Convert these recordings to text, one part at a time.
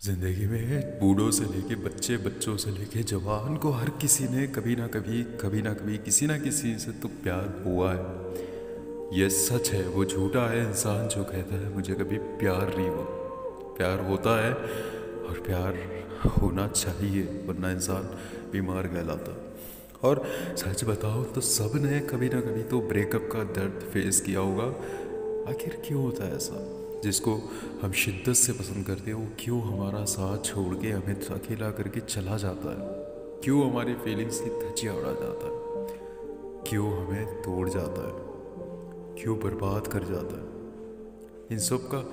जिंदगी में बूढ़ों से लेके बच्चे, बच्चों से लेके जवान को हर किसी ने कभी ना कभी किसी ना किसी से तो प्यार हुआ है। ये सच है, वो झूठा है इंसान जो कहता है मुझे कभी प्यार नहीं हुआ। प्यार होता है और प्यार होना चाहिए, वरना इंसान बीमार कहलाता है। और सच बताओ तो सब ने कभी ना कभी तो ब्रेकअप का दर्द फेस किया होगा। आखिर क्यों होता है ऐसा? जिसको हम शिद्दत से पसंद करते हैं वो क्यों हमारा साथ छोड़ के हमें अकेला करके चला जाता है? क्यों हमारी फीलिंग्स की धज्जियाँ उड़ा जाता है? क्यों हमें तोड़ जाता है? क्यों बर्बाद कर जाता है? इन सब का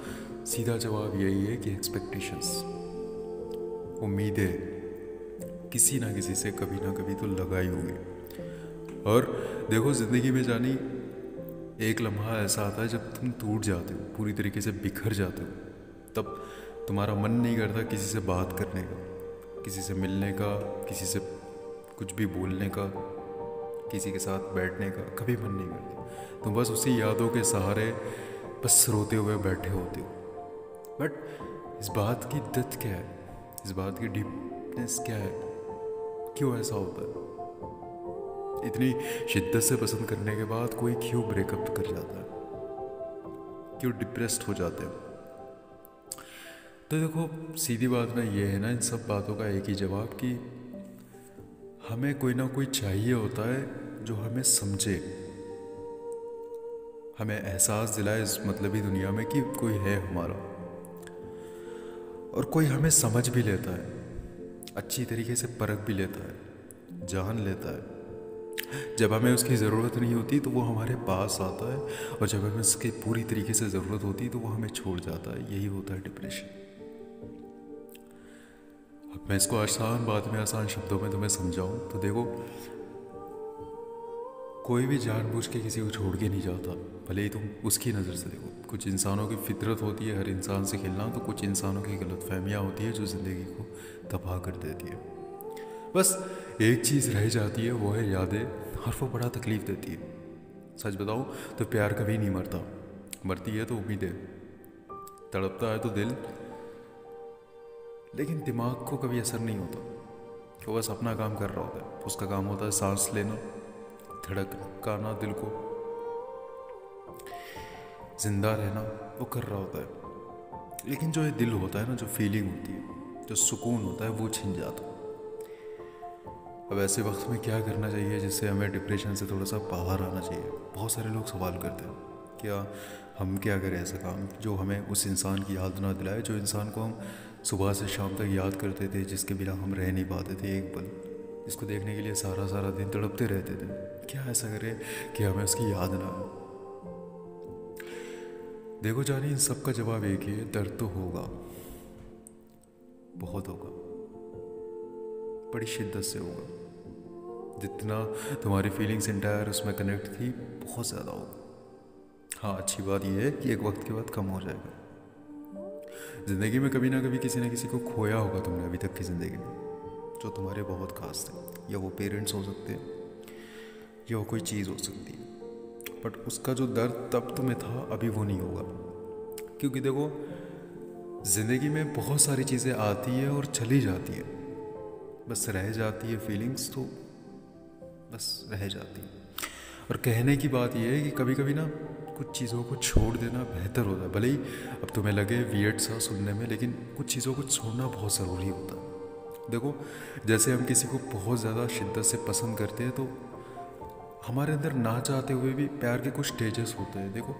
सीधा जवाब यही है कि एक्सपेक्टेशंस, उम्मीदें किसी ना किसी से कभी ना कभी तो लगाई होगी। और देखो, ज़िंदगी में जानी एक लम्हा ऐसा आता है जब तुम टूट जाते हो, पूरी तरीके से बिखर जाते हो। तब तुम्हारा मन नहीं करता किसी से बात करने का, किसी से मिलने का, किसी से कुछ भी बोलने का, किसी के साथ बैठने का कभी मन नहीं करता। तुम बस उसी यादों के सहारे बस रोते हुए बैठे होते हो। बट इस बात की डेप्थ क्या है? इस बात की डीपनेस क्या है? क्यों ऐसा होता है? इतनी शिद्दत से पसंद करने के बाद कोई क्यों ब्रेकअप कर जाता है? क्यों डिप्रेस्ड हो जाते हैं? तो देखो, सीधी बात में ये है ना, इन सब बातों का एक ही जवाब कि हमें कोई ना कोई चाहिए होता है जो हमें समझे, हमें एहसास दिलाए इस मतलबी दुनिया में कि कोई है हमारा, और कोई हमें समझ भी लेता है, अच्छी तरीके से परख भी लेता है, जान लेता है। जब हमें उसकी ज़रूरत नहीं होती तो वो हमारे पास आता है, और जब हमें उसकी पूरी तरीके से ज़रूरत होती है तो वो हमें छोड़ जाता है। यही होता है डिप्रेशन। अब मैं इसको आसान बात में, आसान शब्दों में तुम्हें समझाऊं तो देखो, कोई भी जानबूझ के किसी को छोड़ के नहीं जाता, भले ही तुम उसकी नज़र से देखो। कुछ इंसानों की फितरत होती है हर इंसान से खिलना, तो कुछ इंसानों की गलतफहमियाँ होती है जो ज़िंदगी को तबाह कर देती है। बस एक चीज़ रह जाती है, वो है यादें, और वो बड़ा तकलीफ़ देती है। सच बताऊं तो प्यार कभी नहीं मरता, मरती है तो उम्मीदें, तड़पता है तो दिल, लेकिन दिमाग को कभी असर नहीं होता। वो बस अपना काम कर रहा होता है। उसका काम होता है सांस लेना, धड़काना दिल को, जिंदा रहना, वो कर रहा होता है। लेकिन जो ये दिल होता है ना, जो फीलिंग होती है, जो सुकून होता है, वो छिन जाता है। अब ऐसे वक्त में क्या करना चाहिए जिससे हमें डिप्रेशन से थोड़ा सा बाहर आना चाहिए? बहुत सारे लोग सवाल करते हैं, क्या हम क्या करें ऐसा काम जो हमें उस इंसान की याद ना दिलाए, जो इंसान को हम सुबह से शाम तक याद करते थे, जिसके बिना हम रह नहीं पाते थे एक पल, जिसको देखने के लिए सारा सारा दिन तड़पते रहते थे। क्या ऐसा करें कि हमें उसकी याद ना आए? देखो जानी, इन सब का जवाब एक ही है, दर्द तो होगा, बहुत होगा, बड़ी शिद्दत से होगा। जितना तुम्हारी फीलिंग्स इंटायर उसमें कनेक्ट थी, बहुत ज़्यादा होगा। हाँ, अच्छी बात यह है कि एक वक्त के बाद कम हो जाएगा। ज़िंदगी में कभी ना कभी किसी ना किसी को खोया होगा तुमने अभी तक की ज़िंदगी में, जो तुम्हारे बहुत खास थे। या वो पेरेंट्स हो सकते हैं, या वो कोई चीज़ हो सकती है। बट उसका जो दर्द तब तुम्हें था, अभी वो नहीं होगा। क्योंकि देखो, ज़िंदगी में बहुत सारी चीज़ें आती हैं और चली जाती है, बस रह जाती है फीलिंग्स, तो बस रह जाती है। और कहने की बात यह है कि कभी कभी ना कुछ चीज़ों को छोड़ देना बेहतर होता है। भले ही अब तुम्हें लगे वियर्ड सा सुनने में, लेकिन कुछ चीज़ों को छोड़ना बहुत ज़रूरी होता है। देखो, जैसे हम किसी को बहुत ज़्यादा शिद्दत से पसंद करते हैं, तो हमारे अंदर ना चाहते हुए भी प्यार के कुछ स्टेजेस होते हैं। देखो,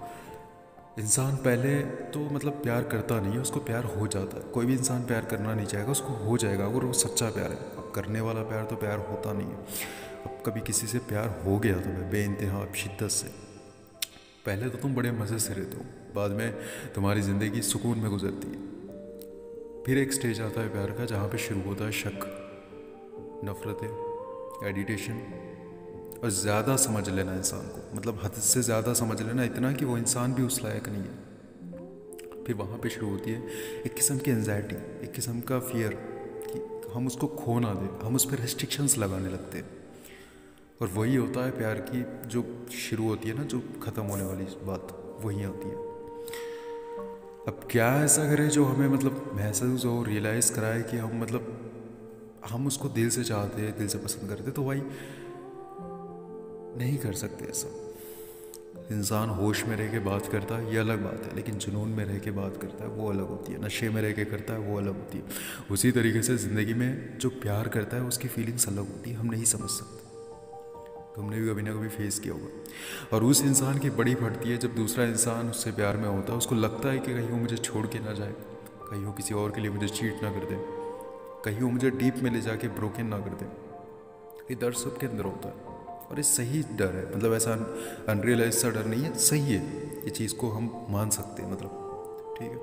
इंसान पहले तो मतलब प्यार करता नहीं है, उसको प्यार हो जाता है। कोई भी इंसान प्यार करना नहीं चाहेगा, उसको हो जाएगा अगर वो सच्चा प्यार है। अब करने वाला प्यार तो प्यार होता नहीं है। अब कभी किसी से प्यार हो गया तुम्हें बेइंतहा शिद्दत से, पहले तो तुम बड़े मज़े से रहते हो, बाद में तुम्हारी ज़िंदगी सुकून में गुजरती है। फिर एक स्टेज आता है प्यार का, जहाँ पे शुरू होता है शक, नफ़रतें, एडिटेशन, और ज़्यादा समझ लेना इंसान को, मतलब हद से ज़्यादा समझ लेना, इतना कि वो इंसान भी उस लायक नहीं है। फिर वहाँ पे शुरू होती है एक किस्म की एंजाइटी, एक किस्म का फियर कि हम उसको खो ना दें। हम उस पर रेस्ट्रिक्शंस लगाने लगते हैं। और वही होता है प्यार की जो शुरू होती है ना, जो ख़त्म होने वाली बात, वही होती है। अब क्या ऐसा करें जो हमें मतलब महसूस हो, रियलाइज़ कराए कि हम मतलब हम उसको दिल से चाहते हैं, दिल से पसंद करते, तो भाई नहीं कर सकते ऐसा। इंसान होश में रह के बात करता है ये अलग बात है, लेकिन जुनून में रह के बात करता है वो अलग होती है, नशे में रह के करता है वो अलग होती है। उसी तरीके से ज़िंदगी में जो प्यार करता है उसकी फीलिंग्स अलग होती है, हम नहीं समझ सकते। तुमने भी कभी ना कभी फेस किया होगा। और उस इंसान की बड़ी फटती है जब दूसरा इंसान उससे प्यार में होता है, उसको लगता है कि कहीं वो मुझे छोड़ के ना जाए, कहीं वो किसी और के लिए मुझे चीट ना कर दे, कहीं वो मुझे डीप में ले जाके ब्रोकन ना कर दे। ये डर सबके अंदर होता है और ये सही डर है, मतलब ऐसा अनरियलाइज सा डर नहीं है, सही है। ये चीज़ को हम मान सकते हैं, मतलब ठीक है।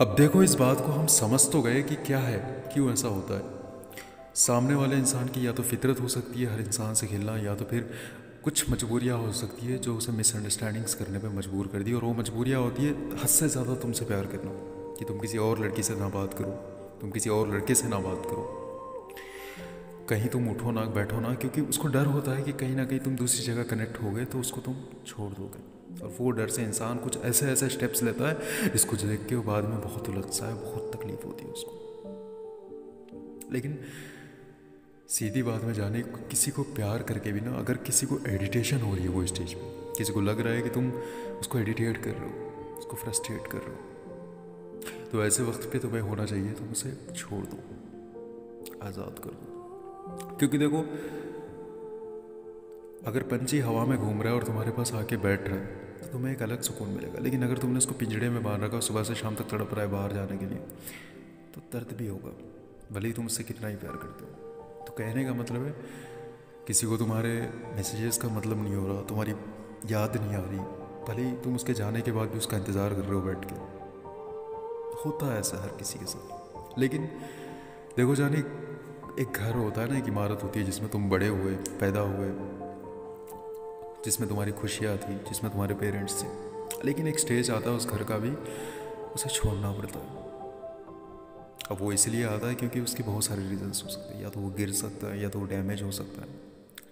अब देखो इस बात को हम समझ तो गए कि क्या है, क्यों ऐसा होता है। सामने वाले इंसान की या तो फितरत हो सकती है हर इंसान से खेलना, या तो फिर कुछ मजबूरियाँ हो सकती है जो उसे मिसअंडरस्टैंडिंग्स करने पे मजबूर कर दी। और वो मजबूरियाँ होती है हद से ज़्यादा तुमसे प्यार करना, कि तुम किसी और लड़की से ना बात करो, तुम किसी और लड़के से ना बात करो, कहीं तुम उठो ना बैठो ना, क्योंकि उसको डर होता है कि कहीं ना कहीं तुम दूसरी जगह कनेक्ट हो गए तो उसको तुम छोड़ दोगे। और वो डर से इंसान कुछ ऐसे ऐसे स्टेप्स लेता है जिसको देख के वो बाद में बहुत उलझता है, बहुत तकलीफ होती है उसको। लेकिन सीधी बात में जाने, किसी को प्यार करके भी ना अगर किसी को एडिटेशन हो रही है वो स्टेज पे, किसी को लग रहा है कि तुम उसको एडिटेट कर रहे हो, उसको फ्रस्ट्रेट कर रहे हो, तो ऐसे वक्त पे तुम्हें होना चाहिए तुम उसे छोड़ दो, आज़ाद कर दो। क्योंकि देखो अगर पंछी हवा में घूम रहा है और तुम्हारे पास आके बैठ रहा है तो तुम्हें एक अलग सुकून मिलेगा। लेकिन अगर तुमने उसको पिंजड़े में बांध रखा, सुबह से शाम तक तड़प रहा है बाहर जाने के लिए, तो दर्द भी होगा, भले ही तुम उससे कितना ही प्यार करते हो। तो कहने का मतलब है किसी को तुम्हारे मैसेजेस का मतलब नहीं हो रहा, तुम्हारी याद नहीं आ रही, भले ही तुम उसके जाने के बाद भी उसका इंतज़ार कर रहे हो बैठ के, होता है ऐसा हर किसी के साथ। लेकिन देखो जाने, एक घर होता है ना, एक इमारत होती है जिसमें तुम बड़े हुए, पैदा हुए, जिसमें तुम्हारी खुशियाँ थी, जिसमें तुम्हारे पेरेंट्स थे, लेकिन एक स्टेज आता है उस घर का भी, उसे छोड़ना पड़ता है। अब वो इसलिए आता है क्योंकि उसके बहुत सारे रीजंस हो सकते हैं, या तो वो गिर सकता है, या तो वो डैमेज हो सकता है,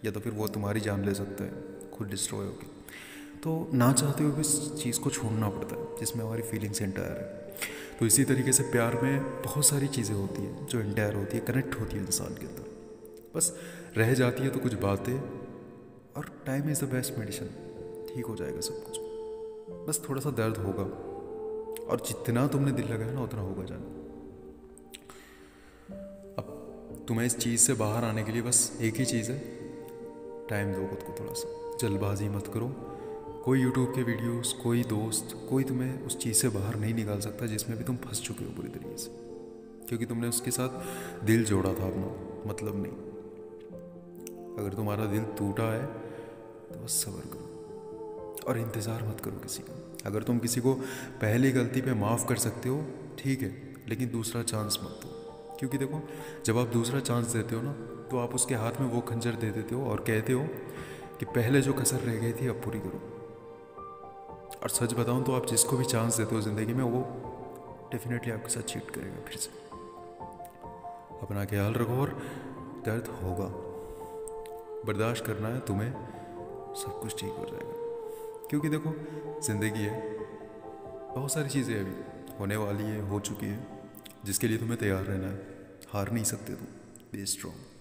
या तो फिर वो तुम्हारी जान ले सकता है खुद डिस्ट्रॉय होकर। तो ना चाहते हुए भी इस चीज़ को छोड़ना पड़ता है जिसमें हमारी फीलिंग्स इंटायर है। तो इसी तरीके से प्यार में बहुत सारी चीज़ें होती हैं जो इंटायर होती है, कनेक्ट होती है इंसान के अंदर, बस रह जाती है तो कुछ बातें, और time is the best medicine, ठीक हो जाएगा सब कुछ, बस थोड़ा सा दर्द होगा, और जितना तुमने दिल लगाया ना उतना होगा जाना। अब तुम्हें इस चीज़ से बाहर आने के लिए बस एक ही चीज़ है, टाइम दो खुद को, थोड़ा सा जल्दबाजी मत करो। कोई यूट्यूब के वीडियोस, कोई दोस्त, कोई तुम्हें उस चीज़ से बाहर नहीं निकाल सकता जिसमें भी तुम फंस चुके हो पूरी तरीके से, क्योंकि तुमने उसके साथ दिल जोड़ा था अपना, मतलब नहीं। अगर तुम्हारा दिल टूटा है तो बस सब्र करो और इंतज़ार मत करो किसी का। अगर तुम किसी को पहली गलती पे माफ़ कर सकते हो ठीक है, लेकिन दूसरा चांस मत दो। क्योंकि देखो जब आप दूसरा चांस देते हो ना, तो आप उसके हाथ में वो खंजर दे देते हो और कहते हो कि पहले जो कसर रह गई थी अब पूरी करो। और सच बताऊं तो आप जिसको भी चांस देते हो ज़िंदगी में, वो डेफिनेटली आपके साथ चीट करेगा फिर से। अपना ख्याल रखो, और दर्द होगा, बर्दाश्त करना है तुम्हें, सब कुछ ठीक हो जाएगा। क्योंकि देखो ज़िंदगी है, बहुत सारी चीज़ें अभी होने वाली है, हो चुकी है, जिसके लिए तुम्हें तैयार रहना है। हार नहीं सकते तुम, बी स्ट्रॉन्ग।